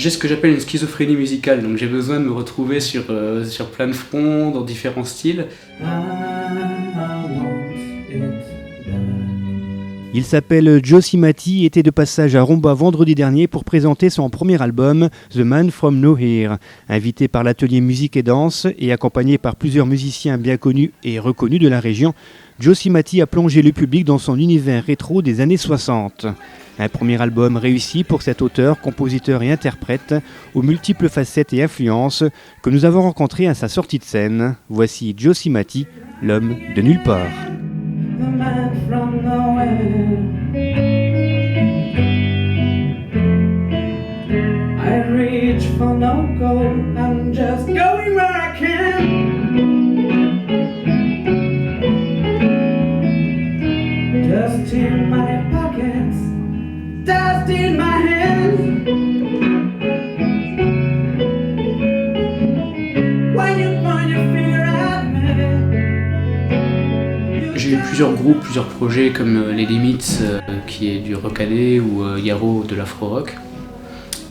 j'ai ce que j'appelle une schizophrénie musicale, donc j'ai besoin de me retrouver sur plein de fronts, dans différents styles. Il s'appelle Joe Cimati, était de passage à Rumba vendredi dernier pour présenter son premier album, The Man From Nowhere. Invité par l'atelier musique et danse et accompagné par plusieurs musiciens bien connus et reconnus de la région, Joe Cimati a plongé le public dans son univers rétro des années 60. Un premier album réussi pour cet auteur, compositeur et interprète aux multiples facettes et influences que nous avons rencontré à sa sortie de scène. Voici Joe Cimati, l'homme de nulle part. The man from nowhere. I reach for no goal, I'm just going where I can. Dust in my pockets, dust in my hands. When you point your finger at me. J'ai eu plusieurs groupes, plusieurs projets comme Les Limits qui est du rockadé ou Yarrow de l'afro-rock.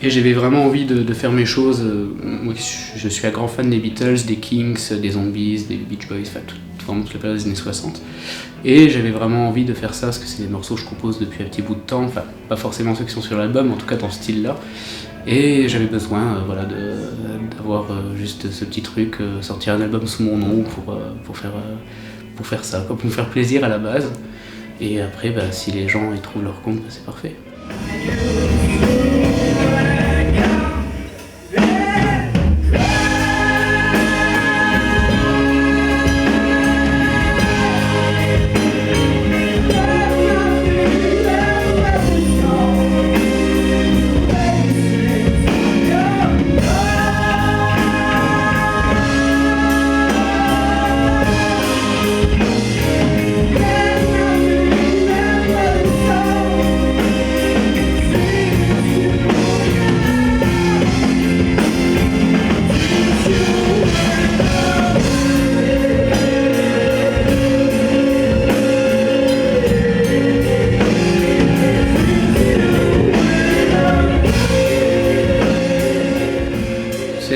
Et j'avais vraiment envie de faire mes choses. Moi, je suis un grand fan des Beatles, des Kings, des Zombies, des Beach Boys, enfin vraiment toute la période des années 60. Et j'avais vraiment envie de faire ça parce que c'est des morceaux que je compose depuis un petit bout de temps, enfin pas forcément ceux qui sont sur l'album, en tout cas dans ce style-là. Et j'avais besoin d'avoir juste ce petit truc, sortir un album sous mon nom pour faire ça, pour me faire plaisir à la base. Et après, si les gens y trouvent leur compte, c'est parfait.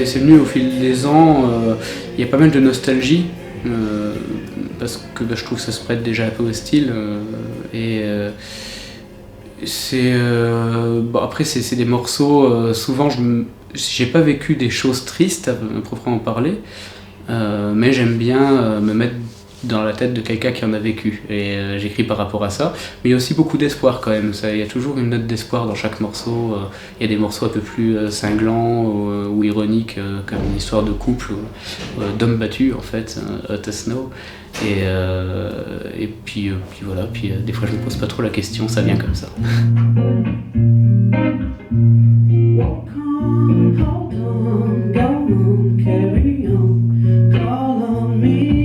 C'est venu au fil des ans, il y a pas mal de nostalgie, parce que je trouve que ça se prête déjà un peu au style. Après c'est des morceaux, souvent j'ai pas vécu des choses tristes à proprement parler, mais j'aime bien me mettre dans la tête de quelqu'un qui en a vécu, et j'écris par rapport à ça, mais il y a aussi beaucoup d'espoir quand même, il y a toujours une note d'espoir dans chaque morceau. Il y a des morceaux un peu plus cinglants ou ironiques, comme une histoire de couple, d'hommes battus en fait, Hot as Snow, et puis voilà, des fois je me pose pas trop la question, ça vient comme ça. Walk on, hold on, go on, carry on, call on me.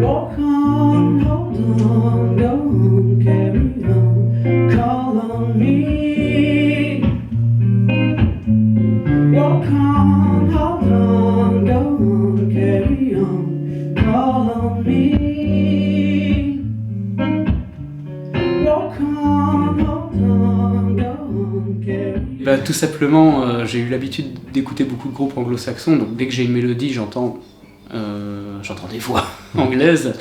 Walk on, hold on, go on, carry on, call on me. Walk on, hold on, go on, carry on, call on me. Walk on, hold on, go on, carry on. Tout simplement, j'ai eu l'habitude d'écouter beaucoup de groupes anglo-saxons, donc dès que j'ai une mélodie, j'entends des voix anglaises,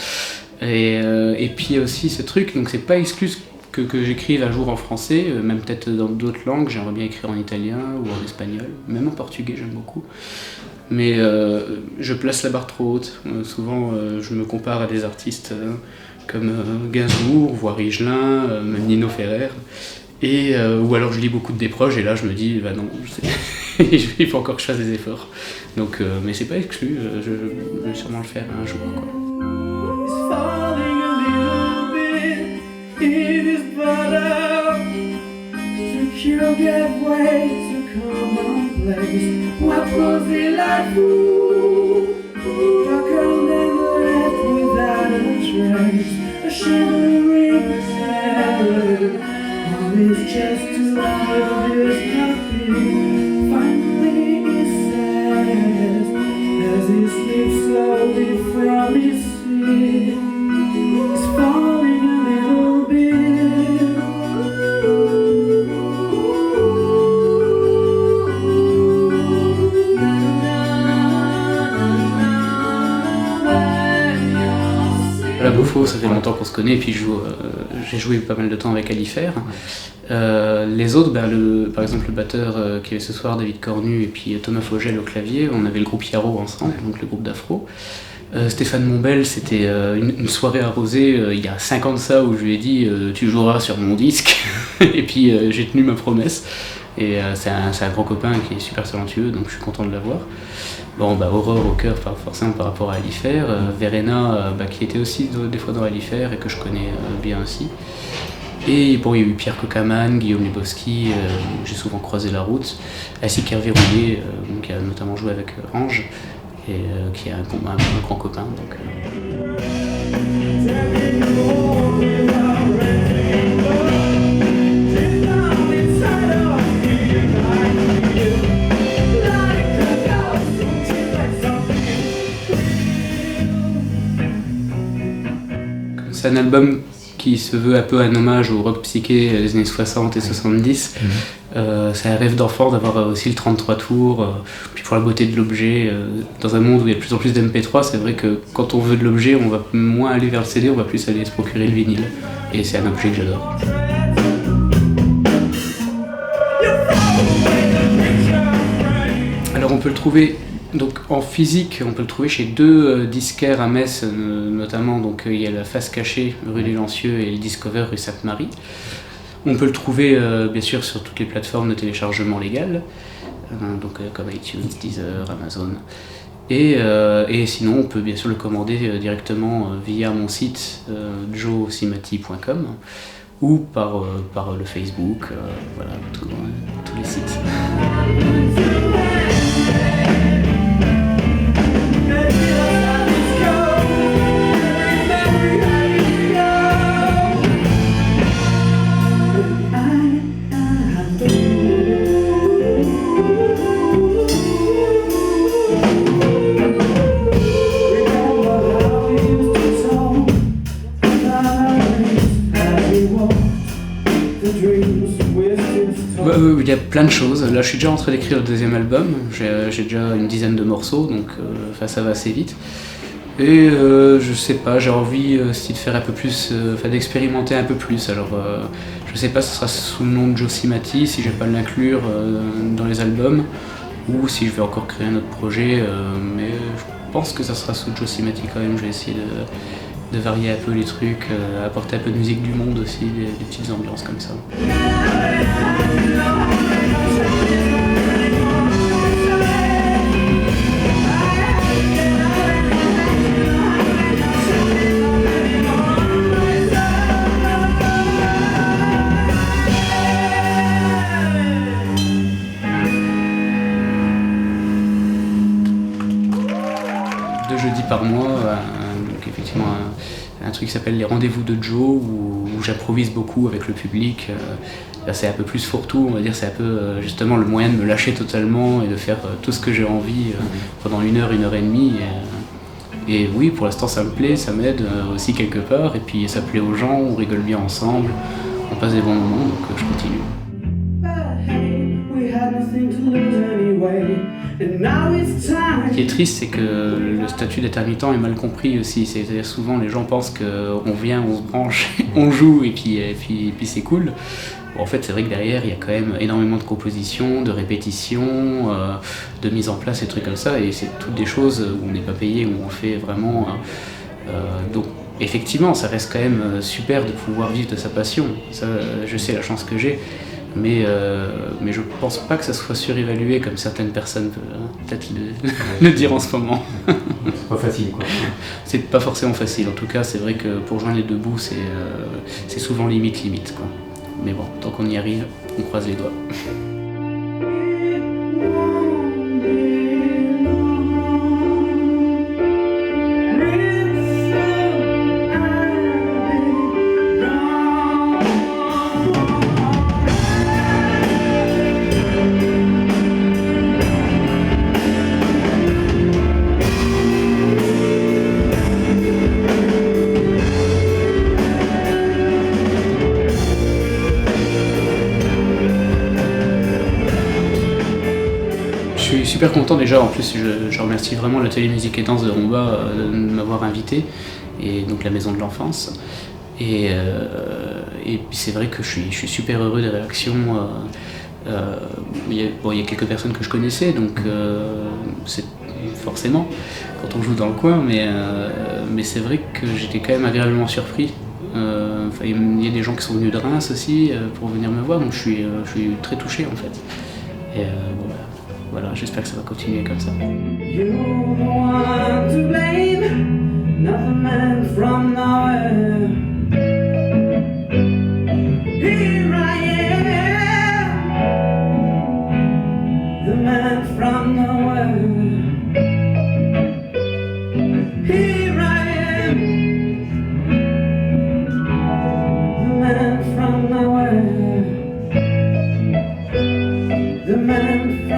et puis il y a aussi ce truc, donc c'est pas exclu que j'écrive un jour en français, même peut-être dans d'autres langues. J'aimerais bien écrire en italien ou en espagnol, même en portugais j'aime beaucoup, mais je place la barre trop haute. Souvent je me compare à des artistes comme Gainsbourg, voire Higelin, même Nino Ferrer, ou alors je lis beaucoup de des proches et là je me dis non, il faut encore que je fasse des efforts, donc mais c'est pas exclu, je vais sûrement le faire un jour, quoi. It's falling a little bit. It is but a secure gateway to commonplace. What was it like? Darker than left without a trace. A shivering terror. All is just to feel this nothing. Finally he says, as he slips slowly from his seat, he's falling a little bit. Lofo, ça fait longtemps qu'on se connaît, et puis j'ai joué pas mal de temps avec Alifer. Les autres, par exemple le batteur qui est ce soir, David Cornu, et puis Thomas Fogel au clavier, on avait le groupe Yaro ensemble, donc le groupe d'Afro. Stéphane Mombel, c'était une soirée arrosée il y a 5 ans de ça, où je lui ai dit tu joueras sur mon disque, et puis j'ai tenu ma promesse. Et c'est un grand copain qui est super talentueux, donc je suis content de l'avoir. Bon, Aurore au cœur, forcément par rapport à Alifer. Verena, qui était aussi des fois dans Alifer et que je connais bien aussi. Et bon, il y a eu Pierre Cocaman, Guillaume Lebowski, j'ai souvent croisé la route, ainsi qu'Hervé Rouillet, qui a notamment joué avec Ange, et qui est un grand copain. Donc, c'est un album qui se veut un peu un hommage au rock psyché des années 60 et 70. C'est un rêve d'enfant d'avoir aussi le 33 tours, puis pour la beauté de l'objet, dans un monde où il y a de plus en plus d'MP3, c'est vrai que quand on veut de l'objet, on va moins aller vers le CD, on va plus aller se procurer le vinyle. Et c'est un objet que j'adore. Alors on peut le trouver donc en physique, on peut le trouver chez 2 disquaires à Metz notamment, donc il y a la Face Cachée rue des Lancieux et le Discover rue Sainte-Marie. On peut le trouver bien sûr sur toutes les plateformes de téléchargement légales, donc comme iTunes, Deezer, Amazon. Et sinon on peut bien sûr le commander directement via mon site josimati.com ou par le Facebook, voilà, tous les sites. Il y a plein de choses. Là, je suis déjà en train d'écrire le 2e album. J'ai déjà une dizaine de morceaux, donc ça va assez vite. Et je sais pas, j'ai envie aussi de faire un peu plus, d'expérimenter un peu plus. Alors, je sais pas si ce sera sous le nom de Josimati, si je vais pas l'inclure dans les albums, ou si je vais encore créer un autre projet. Mais je pense que ça sera sous Josimati quand même. Je vais essayer de varier un peu les trucs, apporter un peu de musique du monde aussi, des petites ambiances comme ça. Par mois, donc effectivement un truc qui s'appelle les rendez-vous de Joe où j'improvise beaucoup avec le public. Là c'est un peu plus fourre-tout, on va dire, c'est un peu justement le moyen de me lâcher totalement et de faire tout ce que j'ai envie pendant 1 heure, 1 heure et demie. Et oui, pour l'instant ça me plaît, ça m'aide aussi quelque part, et puis ça plaît aux gens, on rigole bien ensemble, on passe des bons moments, donc je continue. Ce qui est triste, c'est que le statut d'intermittent est mal compris aussi. C'est-à-dire souvent les gens pensent qu'on vient, on se branche, on joue et puis c'est cool. Bon, en fait, c'est vrai que derrière, il y a quand même énormément de composition, de répétition, de mise en place et trucs comme ça. Et c'est toutes des choses où on n'est pas payé, où on fait vraiment. Donc effectivement, ça reste quand même super de pouvoir vivre de sa passion. Ça, je sais la chance que j'ai. Mais je pense pas que ça soit surévalué comme certaines personnes peuvent peut-être le dire en ce moment. C'est pas facile quoi. C'est pas forcément facile, en tout cas c'est vrai que pour joindre les deux bouts c'est souvent limite quoi. Mais bon, tant qu'on y arrive, on croise les doigts. super content déjà, en plus je remercie vraiment l'atelier musique et danse de Romba de m'avoir invité, et donc la maison de l'enfance. Et puis c'est vrai que je suis super heureux des réactions. Il y a quelques personnes que je connaissais, donc c'est forcément quand on joue dans le coin, mais c'est vrai que j'étais quand même agréablement surpris. Il y a des gens qui sont venus de Reims aussi pour venir me voir, donc je suis très touché en fait. Et voilà, j'espère que ça va continuer comme ça. You're the one to blame, not the man from nowhere. Here I am, the man from nowhere. Here I am, the man from nowhere. The man